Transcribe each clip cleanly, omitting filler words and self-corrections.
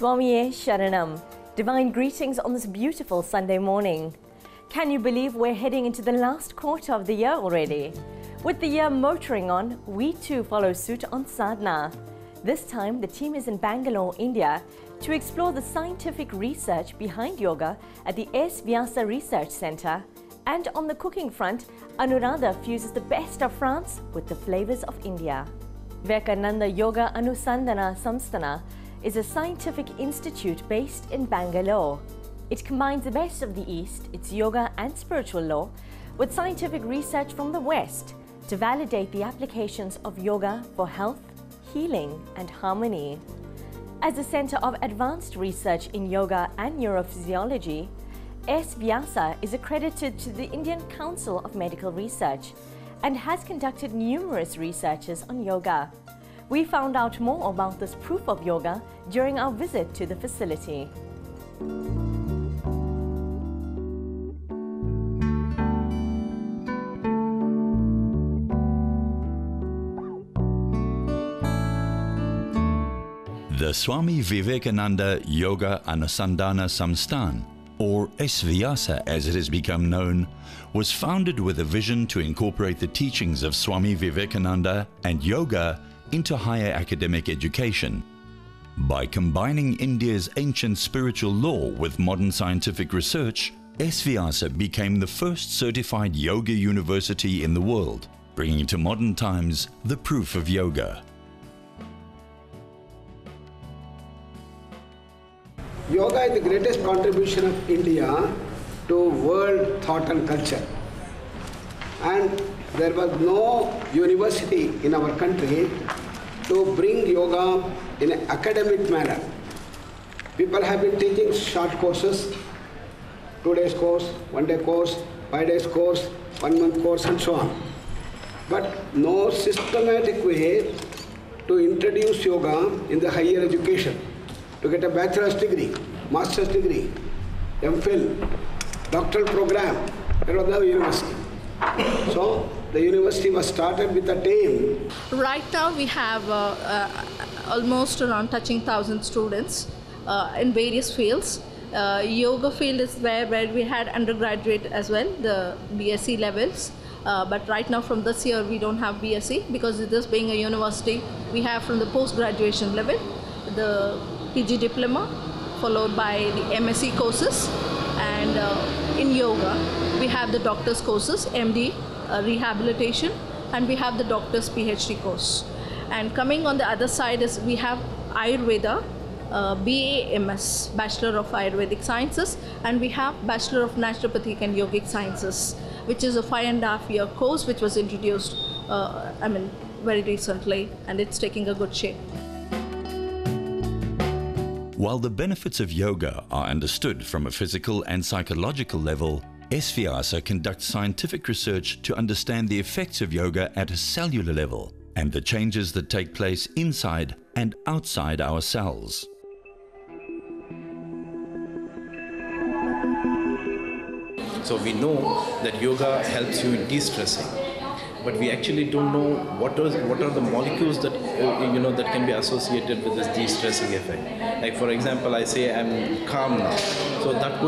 Swamiye Sharanam. Divine greetings on this beautiful Sunday morning. Can you believe we're heading into the last quarter of the year already? With the year motoring on, we too follow suit on Sadhana. This time, the team is in Bangalore, India, to explore the scientific research behind yoga at the S-VYASA Research Center. And on the cooking front, Anuradha fuses the best of France with the flavors of India. S-VYASA Yoga University is a scientific institute based in Bangalore. It combines the best of the East, its yoga and spiritual law, with scientific research from the West to validate the applications of yoga for health, healing and harmony. As a center of advanced research in yoga and neurophysiology, S-VYASA is accredited to the Indian Council of Medical Research and has conducted numerous researches on yoga. We found out more about this proof of yoga during our visit to the facility. The Swami Vivekananda Yoga Anusandhana Samsthan, or S-VYASA as it has become known, was founded with a vision to incorporate the teachings of Swami Vivekananda and yoga into higher academic education. By combining India's ancient spiritual law with modern scientific research, S-VYASA became the first certified yoga university in the world, bringing to modern times the proof of yoga. Yoga is the greatest contribution of India to world thought and culture. And there was no university in our country to bring yoga in an academic manner. People have been teaching short courses, 2 days course, 1 day course, 5 days course, 1 month course and so on. But no systematic way to introduce yoga in the higher education. To get a bachelor's degree, master's degree, MPhil, doctoral program, there was no university. So the university was started with a aim. Right now we have almost around touching 1,000 students in various fields. Yoga field is where we had undergraduate as well, the BSc levels. But right now from this year we don't have BSc because this being a university, we have from the post-graduation level, the PG diploma, followed by the MSc courses, and in yoga we have the doctor's courses, MD, rehabilitation, and we have the doctor's PhD course. And coming on the other side is we have Ayurveda, BA-MS, Bachelor of Ayurvedic Sciences, and we have Bachelor of Naturopathic and Yogic Sciences, which is a 5.5-year course which was introduced very recently, and it's taking a good shape. While the benefits of yoga are understood from a physical and psychological level, S-VYASA conducts scientific research to understand the effects of yoga at a cellular level and the changes that take place inside and outside our cells. So we know that yoga helps you in de-stressing, but we actually don't know what are the molecules that that can be associated with this de-stressing effect. Like for example, I say I'm calm now, so that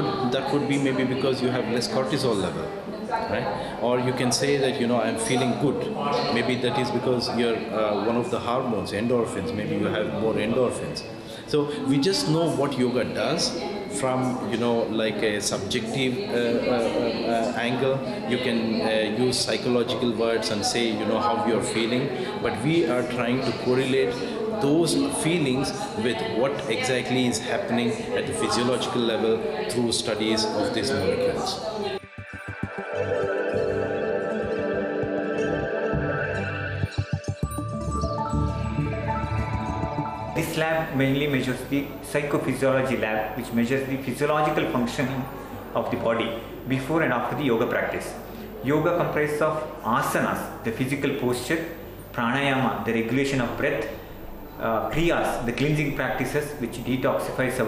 could be maybe because you have less cortisol level, right? Or you can say that I'm feeling good. Maybe that is because you're one of the hormones, endorphins. Maybe you have more endorphins. So we just know what yoga does from like a subjective angle. You can use psychological words and say how you're feeling, but we are trying to correlate those feelings with what exactly is happening at the physiological level through studies of these molecules. This lab mainly measures the psychophysiology lab, which measures the physiological functioning of the body before and after the yoga practice. Yoga comprises of asanas, the physical posture, pranayama, the regulation of breath, kriyas, the cleansing practices which detoxifies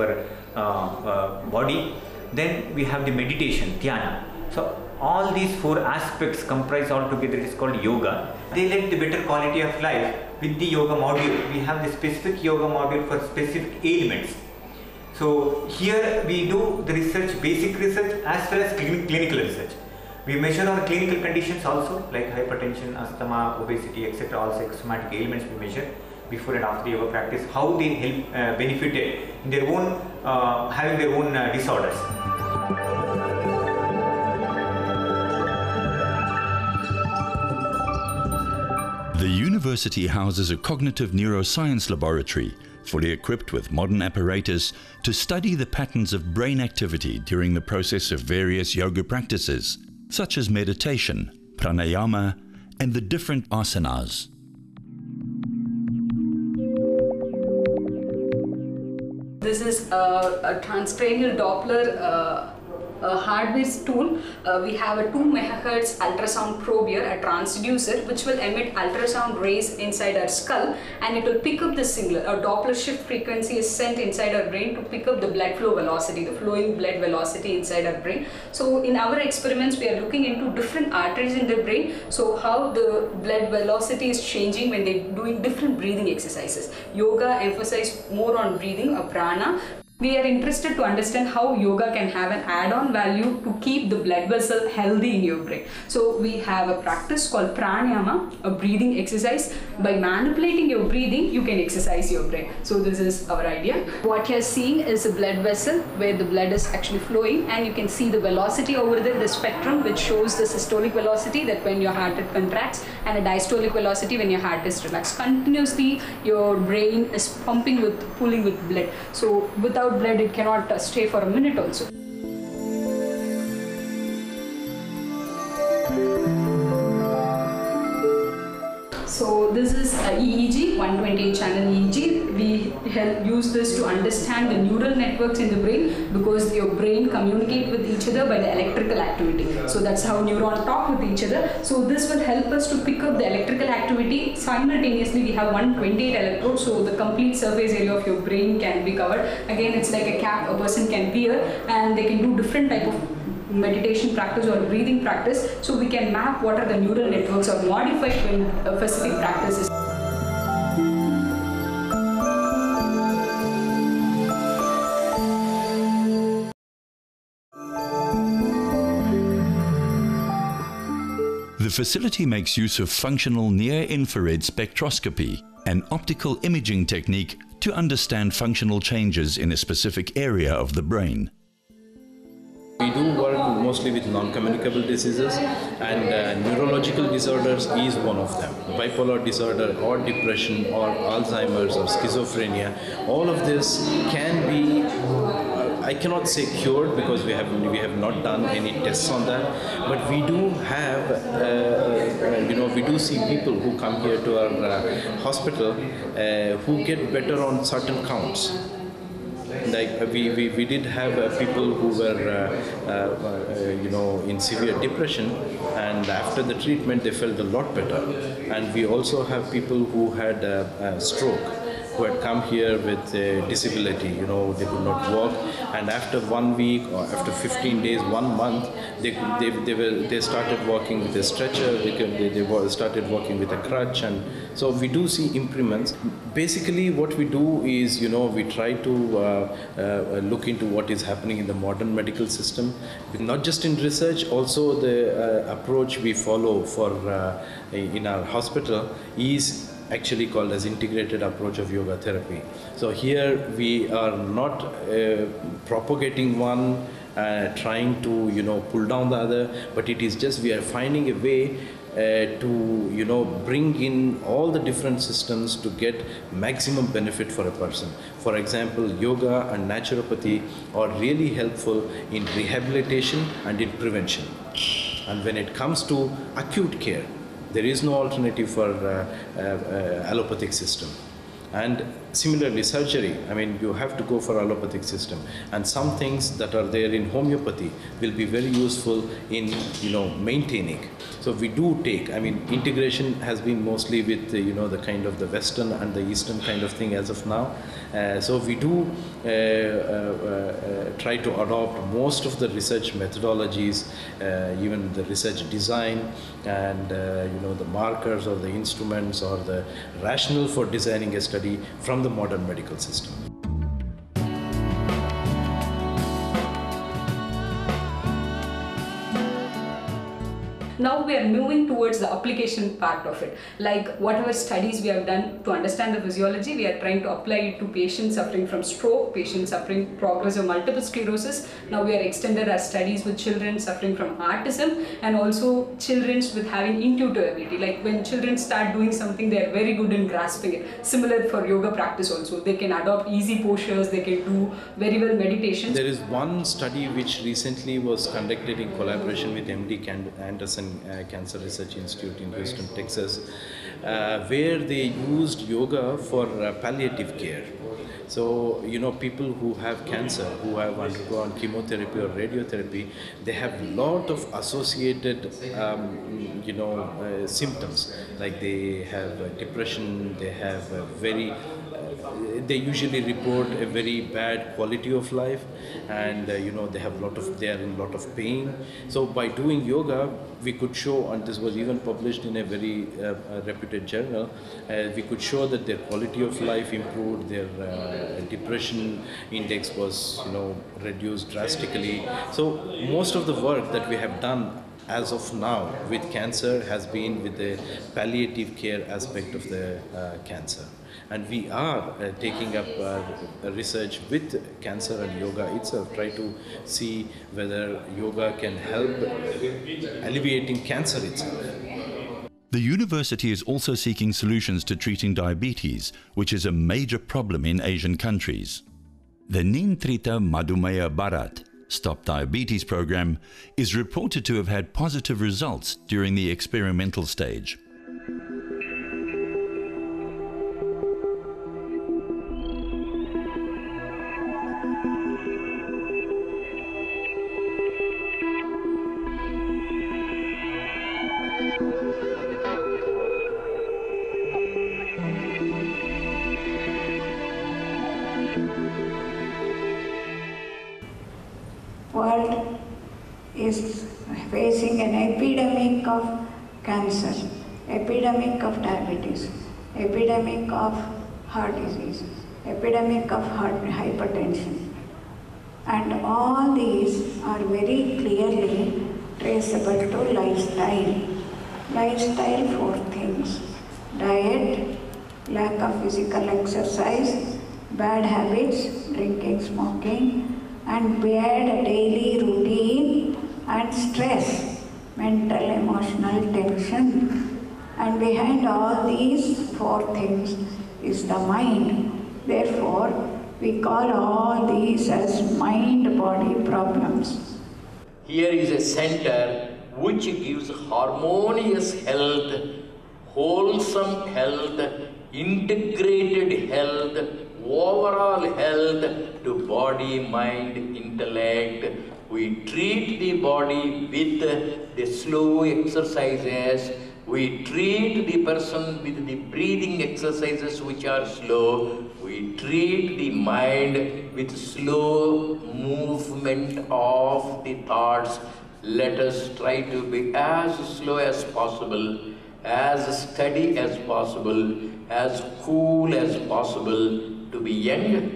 our body. Then we have the meditation, dhyana. So all these 4 aspects comprise altogether is called yoga. They lead to better quality of life. With the yoga module, we have the specific yoga module for specific ailments. So here we do the research, basic research as well as clinical research. We measure our clinical conditions also, like hypertension, asthma, obesity, etc. All psychosomatic ailments we measure before and after yoga practice, how they help benefited in their own having their own disorders. The university houses a cognitive neuroscience laboratory, fully equipped with modern apparatus to study the patterns of brain activity during the process of various yoga practices, such as meditation, pranayama, and the different asanas. This is a transcranial Doppler hardware tool. We have a 2 MHz ultrasound probe here, a transducer, which will emit ultrasound rays inside our skull, and it will pick up the signal. A Doppler shift frequency is sent inside our brain to pick up the blood flow velocity, the flowing blood velocity inside our brain. So in our experiments, we are looking into different arteries in the brain, so how the blood velocity is changing when they're doing different breathing exercises. Yoga emphasizes more on breathing, a prana. We are interested to understand how yoga can have an add-on value to keep the blood vessel healthy in your brain. So we have a practice called pranayama, a breathing exercise. By manipulating your breathing, you can exercise your brain. So this is our idea. What you're seeing is a blood vessel where the blood is actually flowing, and you can see the velocity over there, the spectrum, which shows the systolic velocity, that when your heart rate contracts, and a diastolic velocity when your heart is relaxed. Continuously your brain is pumping with, pulling with blood. So without blood it cannot stay for a minute also. So this is a EEG, 128 channel EEG. We use this to understand the neural networks in the brain, because your brain communicate with each other by the electrical activity. So that's how neurons talk with each other. So this will help us to pick up the electrical activity. Simultaneously we have 128 electrodes, so the complete surface area of your brain can be covered. Again, it's like a cap a person can wear, and they can do different type of meditation practice or breathing practice, so we can map what are the neural networks or modify when a specific practice is. The facility makes use of functional near-infrared spectroscopy, an optical imaging technique to understand functional changes in a specific area of the brain. We do work mostly with non-communicable diseases, and neurological disorders is one of them. Bipolar disorder or depression or Alzheimer's or schizophrenia, all of this can be, I cannot say cured because we have not done any tests on that, but we do have, we do see people who come here to our hospital who get better on certain counts. Like we did have people who were in severe depression, and after the treatment they felt a lot better. And we also have people who had a stroke, who had come here with a disability, they could not walk, and after 1 week or after 15 days, 1 month, they started walking with a stretcher, they started walking with a crutch, and so we do see improvements. Basically what we do is, we try to look into what is happening in the modern medical system, not just in research, also the approach we follow for in our hospital is actually called as integrated approach of yoga therapy. So here we are not propagating one, trying to pull down the other, but it is just we are finding a way to bring in all the different systems to get maximum benefit for a person. For example, yoga and naturopathy are really helpful in rehabilitation and in prevention. And when it comes to acute care, there is no alternative for allopathic system. And similarly, surgery, you have to go for allopathic system. And some things that are there in homeopathy will be very useful in, maintaining. So we do take, integration has been mostly with, the kind of the Western and the Eastern kind of thing as of now. So we do try to adopt most of the research methodologies, even the research design, and the markers or the instruments or the rationale for designing a study from the modern medical system. Now we are moving towards the application part of it. Like whatever studies we have done to understand the physiology, we are trying to apply it to patients suffering from stroke, patients suffering progressive multiple sclerosis. Now we are extended our studies with children suffering from autism, and also children with having intuitive ability. Like when children start doing something, they are very good in grasping it. Similar for yoga practice also. They can adopt easy postures, they can do very well meditation. There is one study which recently was conducted in collaboration with MD Anderson Cancer Research Institute in Houston, Texas, where they used yoga for palliative care. So, people who have cancer, who have undergone chemotherapy or radiotherapy, they have a lot of associated, symptoms. Like they have depression, they have they usually report a very bad quality of life, and they are in a lot of pain. So by doing yoga, we could show, and this was even published in a very reputed journal, we could show that their quality of life improved, their depression index was reduced drastically. So most of the work that we have done as of now with cancer has been with the palliative care aspect of the cancer. And we are taking up research with cancer and yoga itself, try to see whether yoga can help alleviating cancer itself. The university is also seeking solutions to treating diabetes, which is a major problem in Asian countries. The Niyantrita Madhumeha Bharat Stop Diabetes program is reported to have had positive results during the experimental stage. World is facing an epidemic of cancer, epidemic of diabetes, epidemic of heart disease, epidemic of hypertension. And all these are very clearly traceable to lifestyle. Lifestyle, 4 things: diet, lack of physical exercise, bad habits, drinking, smoking, and bad daily routine and stress, mental, emotional tension. And behind all these 4 things is the mind. Therefore, we call all these as mind-body problems. Here is a center which gives harmonious health, wholesome health, integrated health, overall health to body, mind, intellect. We treat the body with the slow exercises. We treat the person with the breathing exercises which are slow. We treat the mind with slow movement of the thoughts. Let us try to be as slow as possible, as steady as possible, as cool as possible, to be young,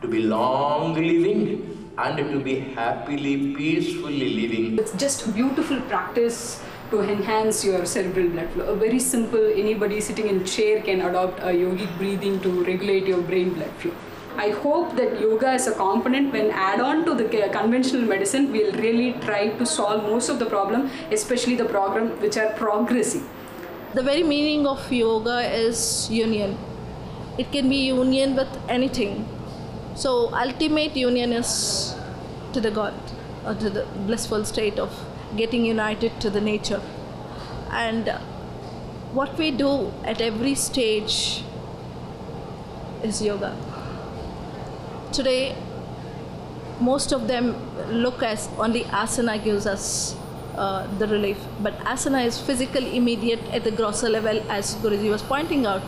to be long living, and to be happily, peacefully living. It's just beautiful practice to enhance your cerebral blood flow. A very simple, anybody sitting in chair can adopt a yogic breathing to regulate your brain blood flow. I hope that yoga as a component, when add on to the conventional medicine, will really try to solve most of the problem, especially the problem which are progressing. The very meaning of yoga is union. It can be union with anything. So ultimate union is to the God, or to the blissful state of getting united to the nature. And what we do at every stage is yoga. Today, most of them look as only asana gives us the relief, but asana is physical, immediate at the grosser level, as Guruji was pointing out.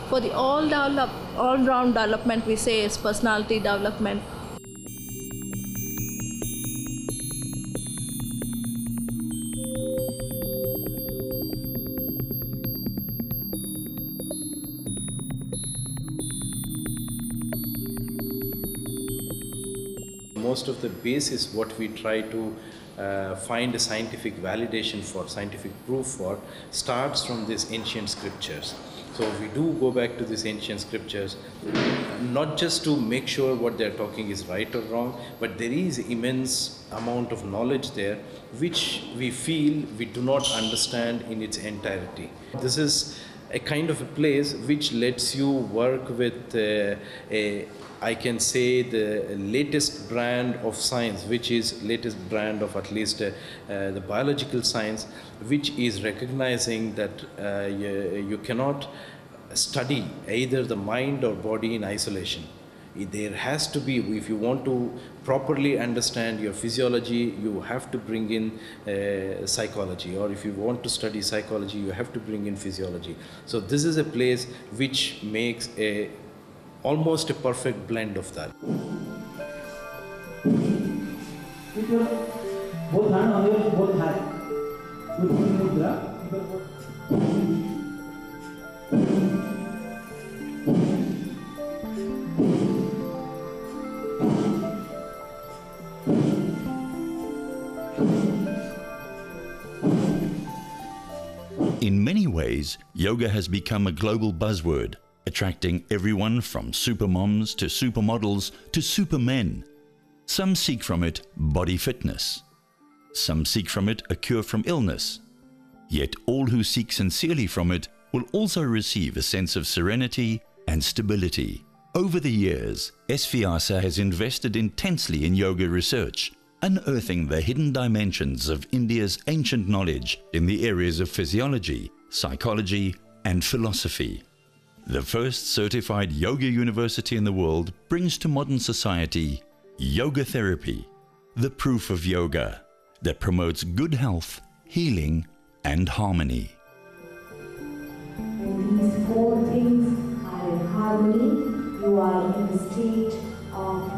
For the all-round development, we say is personality development. Most of the basis what we try to find a scientific validation for, scientific proof for, starts from these ancient scriptures. So we do go back to these ancient scriptures, not just to make sure what they're talking is right or wrong, but there is immense amount of knowledge there which we feel we do not understand in its entirety. This is a kind of a place which lets you work with I can say the latest brand of science, which is latest brand of at least the biological science, which is recognizing that you cannot study either the mind or body in isolation. There has to be, if you want to properly understand your physiology, you have to bring in psychology, or if you want to study psychology, you have to bring in physiology. So this is a place which makes almost a perfect blend of that. In many ways, yoga has become a global buzzword, attracting everyone from supermoms to supermodels to supermen. Some seek from it body fitness. Some seek from it a cure from illness. Yet all who seek sincerely from it will also receive a sense of serenity and stability. Over the years, S-VYASA has invested intensely in yoga research, unearthing the hidden dimensions of India's ancient knowledge in the areas of physiology, psychology, and philosophy. The first certified yoga university in the world brings to modern society yoga therapy, the proof of yoga that promotes good health, healing, and harmony. When these four things are in harmony, you are in a state of